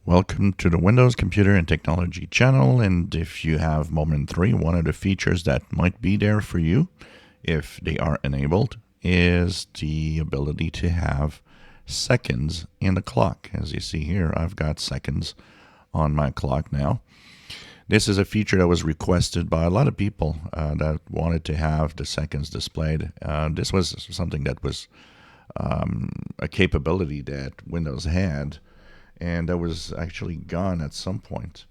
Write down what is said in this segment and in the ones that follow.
Welcome to the Windows Computer and Technology channel, and if you have Moment 3, one of the features that might be there for you, if they are enabled, is the ability to have seconds in the clock. As you see here, I've got seconds on my clock now. This is a feature that was requested by a lot of people that wanted to have the seconds displayed. This was something that was a capability that Windows had, and that was actually gone at some point.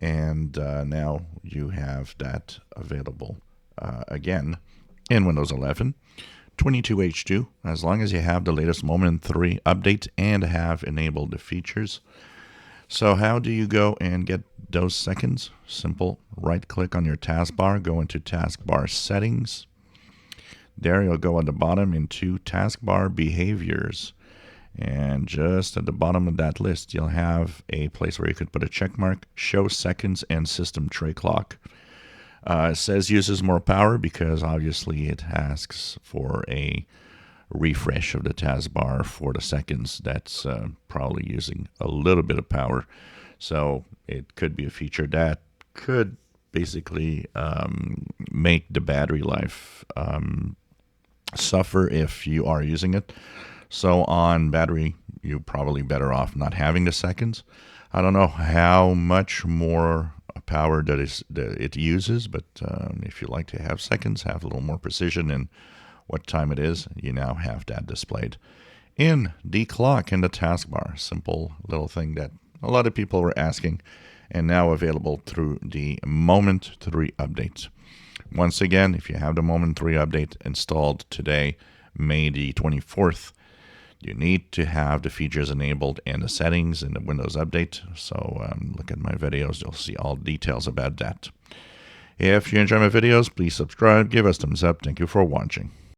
And now you have that available again in Windows 11. 22H2, as long as you have the latest Moment 3 update and have enabled the features. So how do you go and get those seconds? Simple, right click on your taskbar, go into taskbar settings. There you'll go at the bottom into taskbar behaviors. And just at the bottom of that list, you'll have a place where you could put a check mark, show seconds, and system tray clock. It says uses more power because obviously it asks for a refresh of the taskbar for the seconds. That's probably using a little bit of power. So it could be a feature that could basically make the battery life suffer if you are using it. So on battery, you're probably better off not having the seconds. I don't know how much more power that it uses, but if you like to have seconds, have a little more precision in what time it is, you now have that displayed in the clock in the taskbar. Simple little thing that a lot of people were asking, and now available through the Moment 3 update. Once again, if you have the Moment 3 update installed today, May the 24th, you need to have the features enabled and the settings in the Windows Update. So look at my videos. You'll see all details about that. If you enjoy my videos, please subscribe, give us a thumbs up. Thank you for watching.